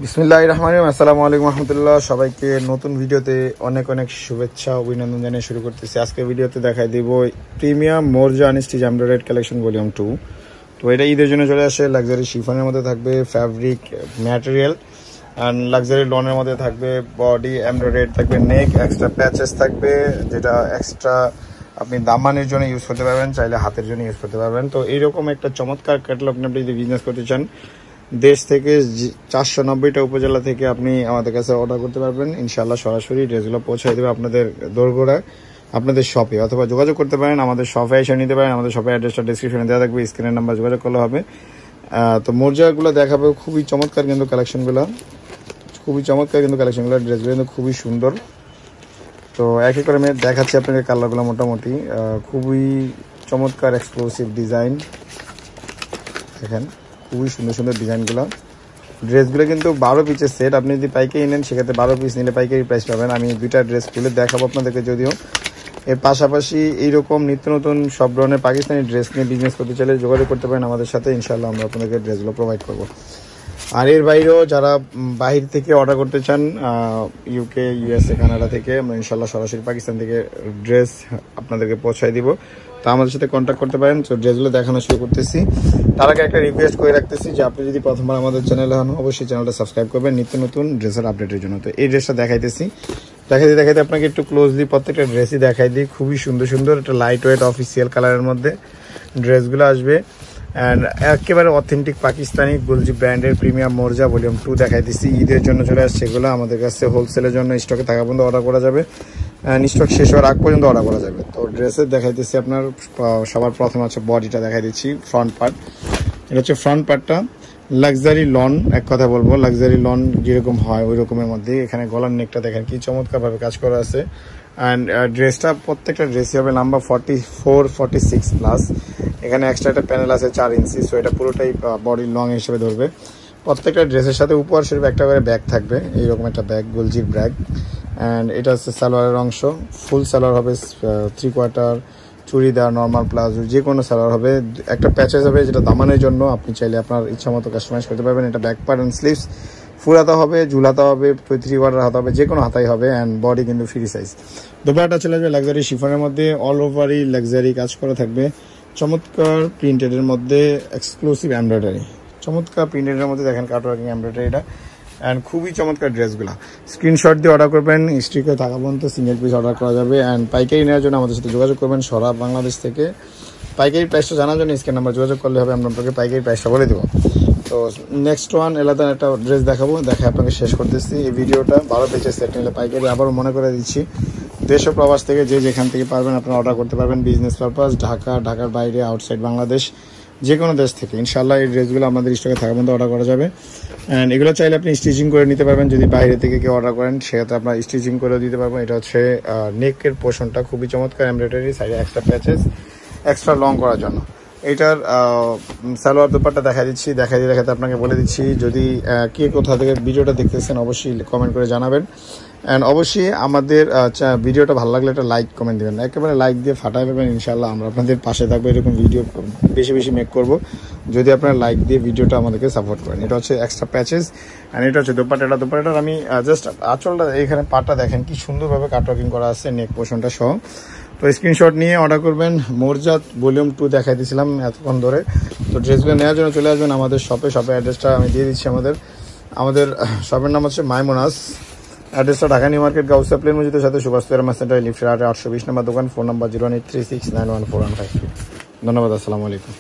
বিসমিল্লাহির রহমানির রহিম। আসসালামু আলাইকুম রহমতুল্লাহ। সবাইকে নতুন ভিডিওতে অনেক অনেক শুভেচ্ছা অভিনন্দন জানিয়ে শুরু করতেছি। আজকে ভিডিওতে দেখাই দিব প্রিমিয়াম মোরজা আনস্টিচ এমব্রয়ডারি কালেকশন ভলিউম 2। তো এটা ঈদের জন্য চলে আসে। লাক্সারি শিফনের মধ্যে থাকবে ফ্যাব্রিক ম্যাটেরিয়াল অ্যান্ড লাক্সারি লনের মধ্যে থাকবে বডি এমব্রয়ডারি থাকবে, নেক এক্সট্রা প্যাচেস থাকবে, যেটা এক্সট্রা আপনি দামানের জন্য ইউজ করতে পারবেন, চাইলে হাতের জন্য ইউজ করতে পারবেন। তো এইরকম একটা চমৎকার ক্যাটালগ আপনি যদি বিজনেস করতে চান, দেশ থেকে 490টা উপজেলা থেকে আপনি আমাদের কাছে অর্ডার করতে পারবেন। ইনশাআল্লাহ সরাসরি ড্রেসগুলো পৌঁছায় দেবে আপনাদের দোরগোড়ায়, আপনাদের শপে, অথবা যোগাযোগ করতে পারেন আমাদের শপে এসে নিতে পারেন। আমাদের শপের অ্যাড্রেসটা ডিসক্রিপশনে দেওয়া থাকবে, স্ক্রিনের নাম্বার যোগাযোগ করলে হবে। তো মোরজাগুলো দেখাবে, খুবই চমৎকার কিন্তু কালেকশনগুলো, খুবই চমৎকার কিন্তু কালেকশনগুলো, ড্রেসগুলো কিন্তু খুবই সুন্দর। তো এক এক করে আমি দেখাচ্ছি আপনাদের কালারগুলো। মোটামুটি খুবই চমৎকার এক্সক্লুসিভ ডিজাইন, দেখেন খুবই সুন্দর সুন্দর ডিজাইনগুলো। ড্রেসগুলো কিন্তু 12 পিসের সেট। আপনি যদি পাইকারি নেন সেক্ষেত্রে 12 পিস নিলে পাইকারি প্রাইস পাবেন। আমি দুইটা ড্রেস খুলে দেখাবো আপনাদেরকে। যদিও এর পাশাপাশি এইরকম নিত্য নতুন সব ধরনের পাকিস্তানি ড্রেস নিয়ে বিজনেস করতে চাইলে যোগাযোগ করতে পারেন আমাদের সাথে। ইনশাআল্লাহ আমরা আপনাদেরকে ড্রেসগুলো প্রোভাইড করবো। আর এর বাইরেও যারা বাহির থেকে অর্ডার করতে চান, ইউকে, ইউএসএ, কানাডা থেকে, আমরা ইনশাআল্লাহ সরাসরি পাকিস্তান থেকে ড্রেস আপনাদেরকে পৌঁছায় দিব। তো আমাদের সাথে কন্ট্যাক্ট করতে পারেন। তো ড্রেসগুলো দেখানো শুরু করতেছি। তার আগে একটা রিকোয়েস্ট করে রাখতেছি যে আপনি যদি প্রথমবার আমাদের চ্যানেলে হন, অবশ্যই চ্যানেলটা সাবস্ক্রাইব করবেন নিত্য নতুন ড্রেসের আপডেটের জন্য। তো এই ড্রেসটা দেখাইতে আপনাকে একটু ক্লোজলি প্রত্যেকটা ড্রেসই দেখাই দিই। খুবই সুন্দর সুন্দর একটা লাইট ওয়েট অফিসিয়াল কালারের মধ্যে ড্রেসগুলো আসবে। অ্যান্ড একেবারে অথেন্টিক পাকিস্তানি গুলজি ব্র্যান্ডের প্রিমিয়াম মোরজা ভলিউম 2 দেখাই দিচ্ছি। ঈদের জন্য চলে আসছে এগুলো। আমাদের কাছে হোলসেলের জন্য স্টকে থাকা পর্যন্ত অর্ডার করা যাবে, অ্যান্ড স্টক শেষ হওয়ার আগ পর্যন্ত অর্ডার করা যাবে। তো ড্রেসের দেখাই দিচ্ছি আপনার সবার প্রথমে হচ্ছে বডিটা দেখাই দিচ্ছি, ফ্রন্ট পার্ট। এটা হচ্ছে ফ্রন্ট পার্টটা লাক্সারি লন, এক কথা বলবো লাক্সারি লন যেরকম হয় ওই রকমের মধ্যে। এখানে গলার নেকটা দেখেন কি চমৎকারভাবে কাজ করা আছে। অ্যান্ড ড্রেসটা প্রত্যেকটা ড্রেসই হবে নাম্বার 44, 46 প্লাস। এখানে এক্সট্রা একটা প্যানেল আছে 4 ইঞ্চি, সো এটা পুরোটাই বডি লং হিসেবে ধরবে। প্রত্যেকটা ড্রেসের সাথে উপহার স্বরূপ একটা করে ব্যাগ থাকবে, এইরকম একটা ব্যাগ, গোলজির ব্যাগ। অ্যান্ড এটা হচ্ছে সালোয়ারের অংশ। ফুল সালোয়ার হবে, 3/4 চুড়িদার, নর্মাল প্লাজো, যে কোনো সালোয়ার হবে। একটা প্যাচেস হবে যেটা দামানের জন্য, আপনি চাইলে আপনার ইচ্ছা মতো কাস্টমাইজ করতে পারবেন। এটা ব্যাক পার্ট অ্যান্ড স্লিভস, ফুল হাতা হবে, ঝুল হাতা হবে, 3/4 হাতা হবে, যে কোনো হাতাই হবে। অ্যান্ড বডি কিন্তু ফ্রি সাইজ। দোপাট্টা চলে যাবে লাক্সারি শিফনের মধ্যে, অল ওভারই লাক্সারি কাজ করা থাকবে। চমৎকার প্রিন্টেডের মধ্যে এক্সক্লুসিভ এমব্রয়ডারি, চমৎকার প্রিন্টেডের মধ্যে দেখেন কাটওয়ার্কিং এমব্রয়ডারিটা। অ্যান্ড খুবই চমৎকার ড্রেসগুলো। স্ক্রিনশট দিয়ে অর্ডার করবেন, স্টিকে থাকা পর্যন্ত সিঙ্গেল পিস অর্ডার করা যাবে। অ্যান্ড পাইকারি নেওয়ার জন্য আমাদের সাথে যোগাযোগ করবেন সারা বাংলাদেশ থেকে। পাইকারি প্রাইসটা জানার জন্য স্ক্রিন নাম্বার যোগাযোগ করলে হবে, আমরা আপনাকে পাইকারি প্রাইসটা বলে দেবো। তো নেক্সট ওয়ান আলাদা একটা ড্রেস দেখাবো, দেখে আপনাকে শেষ করতেছি এই ভিডিওটা। 12 পিসের সেট নিলে পাইকারি, আবারও মনে করে দিচ্ছি দেশ ও প্রবাস থেকে যে যেখান থেকে পারবেন আপনারা অর্ডার করতে পারবেন। বিজনেস পারপাস, ঢাকা, ঢাকার বাইরে, আউটসাইড বাংলাদেশ, যে কোনো দেশ থেকে ইনশাআল্লাহ এই ড্রেসগুলো আমাদের স্টকে থাকা পর্যন্ত অর্ডার করা যাবে। অ্যান্ড এগুলো চাইলে আপনি স্টিচিং করে নিতে পারবেন। যদি বাইরে থেকে কেউ অর্ডার করেন সেক্ষেত্রে আপনার স্টিচিং করে দিতে পারবেন। এটা হচ্ছে নেকের পোর্শনটা খুবই চমৎকার এমব্রয়ডারি, সাইডে এক্সট্রা প্যাচেস, এক্সট্রা লং করার জন্য। এটার সালোয়ার দুপাট্টা দেখাতে আপনাকে বলে দিচ্ছি। যদি কে কোথা থেকে ভিডিওটা দেখতেছেন অবশ্যই কমেন্ট করে জানাবেন। অ্যান্ড অবশ্যই আমাদের ভিডিওটা ভালো লাগলে একটা লাইক কমেন্ট দেবেন, একেবারে লাইক দিয়ে ফাটাই দেবেন। ইনশাআল্লাহ আমরা আপনাদের পাশে থাকবো, এরকম ভিডিও বেশি বেশি মেক করব যদি আপনারা লাইক দিয়ে ভিডিওটা আমাদেরকে সাপোর্ট করেন। এটা হচ্ছে এক্সট্রা প্যাচেস। অ্যান্ড এটা হচ্ছে দোপাট্টাটার আমি জাস্ট আঁচলটা, এখানে পাটটা দেখেন কি সুন্দরভাবে কাটওয়ার্কিং করা আছে, নেক পোর্শনটা সহ। তো স্ক্রিনশট নিয়ে অর্ডার করবেন। মোরজা ভলিউম 2 দেখাই দিয়েছিলাম এতক্ষণ ধরে। তো ড্রেসগুলো নেওয়ার জন্য চলে আসবেন আমাদের শপের অ্যাড্রেসটা আমি দিয়ে দিচ্ছি। আমাদের শপের নাম হচ্ছে মাইমোনাস। অ্যাড্রেসটা ঢাকা নিউ মার্কেট, গাউসিয়া প্লেন মসজিদের সাথে সুভাষ সেন্টার, লিফটের 820 নম্বর দোকান। Phone number 01836914153। ধন্যবাদ, আসসালামু আলাইকুম।